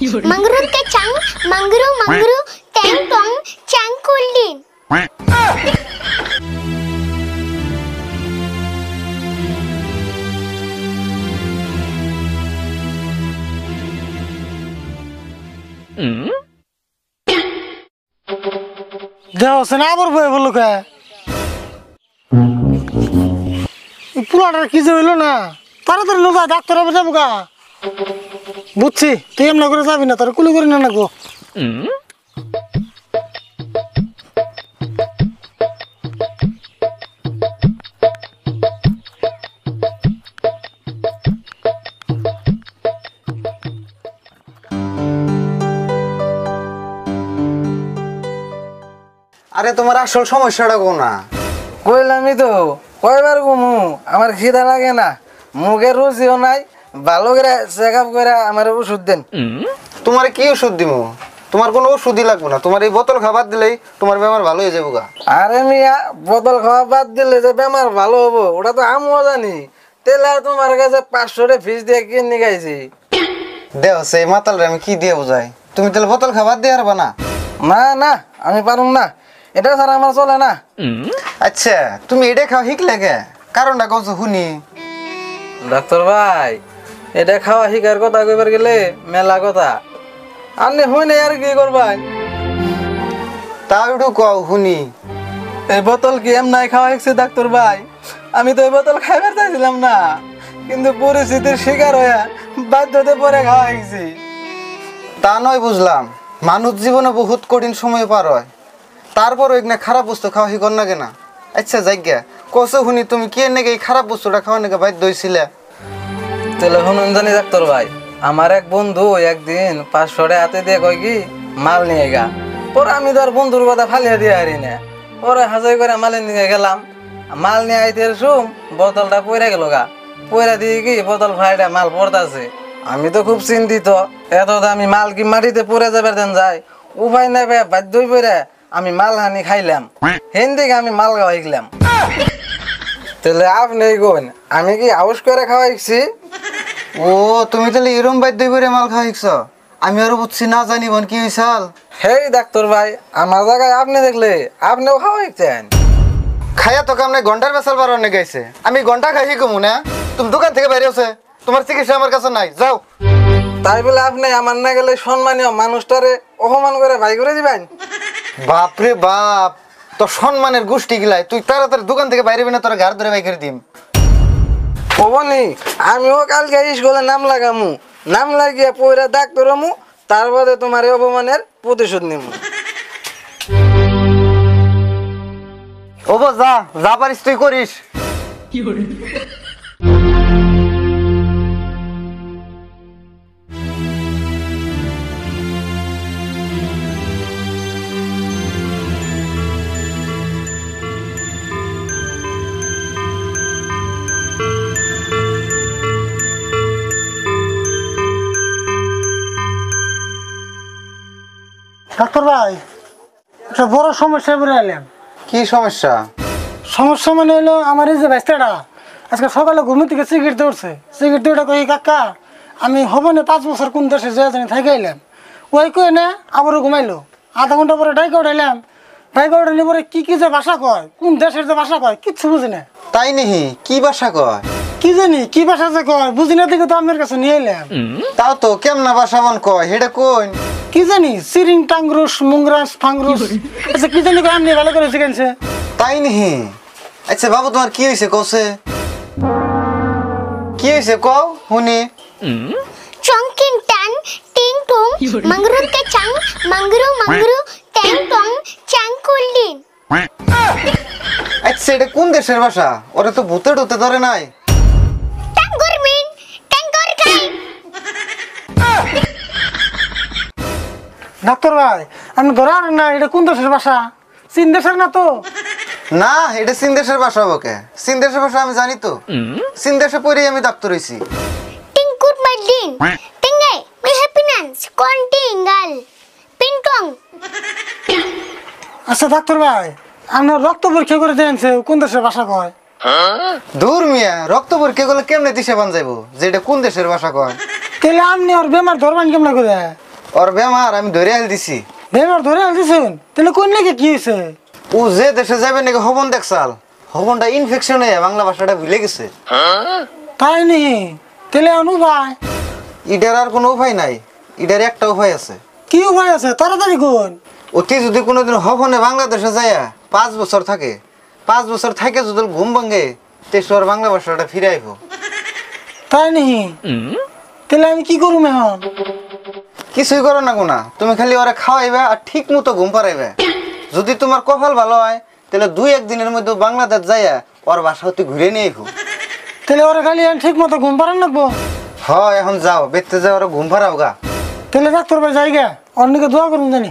mangrove ke chang, mangru, tang tong, chang kuldin. দেও সেনা আবার বই বললো কে পুরাটার কি যে হইলো না তাড়াতাড়ি লোক ডাক্তার হবে যাবো গা বুঝছি তুই এমন করে যাবি না তোর কুলি করে না গো আরে তোমার আসল সমস্যাটা কো না কইলামই তো কয়বার ঘুমু আমার খিদা লাগে না মুখের রুচিও নাই ভালো করে চেক আপ করে আমার ওষুধ দেন তোমার কি ওষুধ দিমু তোমার কোনো ওষুধই লাগবে না তোমার এই বোতল খাবার দিলেই তোমার বেমার ভালো হয়ে যাবো গা আরে মিয়া বোতল খাওয়া বাদ দিলে যে বেমার ভালো হবো ওটা তো আমিও জানি তেলে আর তোমার কাছে 500 ফিস দিয়ে কিনে গাইছি দেও সেই মাতালরে আমি কি দিয়ে বোঝাই তুমি তাহলে বোতল খাবার দিয়ে পারবা না না না আমি পারুম না এটা ছাড়া আমার চলে না আচ্ছা তুমি এটা খাও শিখলে কে কারণটা কত শুনি ডাক্তার ভাই এটা খাওয়া শিকার কথা কইবার গেলে মেলা কথা আপনি হই না আর কি করবেন তাও একটু কও শুনি এই বোতল কি এমনি খাওয়া শিখছে ডাক্তার ভাই আমি তো এই বোতল খাইবার চাইছিলাম না কিন্তু পরিস্থিতির শিকার হয়ে বাধ্যতে পরে খাওয়া শিখছি তা নয় বুঝলাম মানুষ জীবনে বহুত কঠিন সময় পার হয় তারপর এখানে খারাপ বস্তু খাওয়া শিকর না কেনা আচ্ছা যাইগা কসে শুনি তুমি কি নাকি এই খারাপ বস্তুটা খাওয়া নাকি বাধ্য হয়েছিলে তাহলে শুনুন জানি ডাক্তার ভাই আমার এক বন্ধু একদিন 500 হাতে দিয়ে কয় কি মাল নিয়ে গা পরে আমি তো আর বন্ধুর কথা ফালিয়ে দিয়ে হারি না পরে হাজার করে মাল নিয়ে গেলাম মাল নিয়ে আইতে শুম বোতলটা পইরা গেল গা পইরা দিয়ে কি বোতল ফাইটা মাল পড়তাছে আমি তো খুব চিন্তিত এত দামি মাল কি মাটিতে পড়ে যাবে দেন যায় উপায় নাই ভাই বাধ্য হয়ে পড়ে আমি মাল হানি খাইলাম হিন্দিকে আমি মাল খাওয়া শিখলাম তাহলে আপনি কোন আমি কি আউস করে খাওয়াইছি ও তুমি তাহলে এরম বাধ্য করে মাল খাওয়া শিখছ আমি আরো বুঝছি না জানি বোন কি হয়েছাল হেই ডাক্তার ভাই আমার জায়গায় আপনি দেখলে আপনিও খাওয়া শিখছেন খাইয়া তো কামনে ঘন্টার বেসাল বারো নে গেছে আমি ঘন্টা খাই শিখবো না তুমি দোকান থেকে বাইরে আছে তোমার চিকিৎসা আমার কাছে নাই যাও তাই বলে আপনি আমার না গেলে সম্মানীয় মানুষটারে অপমান করে ভাই করে দিবেন বাপরে বাপ তোর সম্মানের গোষ্ঠী গিলাই তুই তাড়াতাড়ি দোকান থেকে বাইরে না তোর ঘর ধরে বাই করে দিম হবনি আমিও কালকে স্কুলে নাম লাগামু নাম লাগিয়ে পয়রা ডাক্তার হমু তারপরে তোমার এই অপমানের প্রতিশোধ নিমু ওবো যা যা পারিস তুই করিস ডাক্তার ভাই একটা বড় সমস্যা বলে এলাম কি সমস্যা সমস্যা মানে হলো আমার এই যে ব্যস্তাটা আজকে সকালে ঘুমে থেকে সিগারেট দৌড়ছে সিগারেট দৌড়া কই কাকা আমি হব না 5 বছর কোন দেশে যা জানি থাকি আইলাম ওই কই না আবারও ঘুমাইলো আধা ঘন্টা পরে ডাইকে উঠাইলাম ডাইকে উঠাইলে পরে কি যে ভাষা কয় কোন দেশের যে ভাষা কয় কিচ্ছু বুঝি না তাই নিহি কি ভাষা কয় কি জানি কি ভাষা যে কয় বুঝি না দেখে তো আপনার কাছে নিয়ে এলাম তাও তো কেমনা ভাষা মন কয় হেটা কোন কি জানি সিরিং টাংরুস মুংরাস ফাংরুস আচ্ছা কি জানি কয় আপনি ভালো করে শিখেছে তাই নিহি আচ্ছা বাবু তোমার কি হয়েছে কসে কি হয়েছে কও শুনি Chongkin tan, ting tong, mangrove ke chang, mangru, tang tong, chang kuldin. আচ্ছা এটা কোন দেশের ভাষা ওরা তো ভূতে টুতে ধরে নাই Tanggur min, tanggur kai. Doctor ভাই আমি ধরার না এটা কোন দেশের ভাষা চীন দেশের না তো না এটা চীন দেশের ভাষা বকে চীন দেশের ভাষা আমি জানি তো চীন দেশে পড়েই আমি ডাক্তার হইছি Tingkur madin, tingay, may happiness, kontingal, pintong. আচ্ছা ডাক্তার ভাই আপনার রক্ত পরীক্ষা করে দেখছে কোন দেশের ভাষা কয় দূর মিয়া রক্ত পরীক্ষা করলে কেমনে দিশে বান যাইবো যে এটা কোন দেশের ভাষা কয় তাহলে আপনি আর বেমার ধরবেন কেমন করে ওর বেমার আমি ধরে আল দিছি। বেমার ধরে আনতেছেন তাহলে কোন নাকি কি হয়েছে? ও যে দেশে যাবে নাকি হবন দেখছাল, হবনটা ইনফেকশন হয়ে বাংলা ভাষাটা ভুলে গেছে। তাই নি? তাহলে আনু ভাই ইটার আর কোনো উপায় নাই, ইটার একটা উপায় আছে। কি উপায় আছে তাড়াতাড়ি কোন? অতি যদি কোনোদিন হবনে বাংলাদেশে যায় 5 বছর থাকে, 5 বছর থাকে যদি ঘুম ভাঙে তেসু আর বাংলা ভাষাটা ফিরে আইব। তাই নি? তাহলে আমি কি করুম এখন? কিছুই করো না কোনা, তুমি খালি ওরা খাওয়াইবে আর ঠিক মতো ঘুম পাড়াইবে। যদি তোমার কপাল ভালো হয় তাহলে 2-1 দিনের মধ্যে বাংলাদেশ যাইয়া ওর বাসা হতে ঘুরে নিয়ে আইব। তাহলে ওরা খালি ঠিক মতো ঘুম পাড়ান লাগবো? হয় এখন যাও, বেরতে যাও, ওরা ঘুম পাড়াও গা। তাহলে ডাক্তার ভাই যাই গে, অন্যকে দোয়া করুন জানি।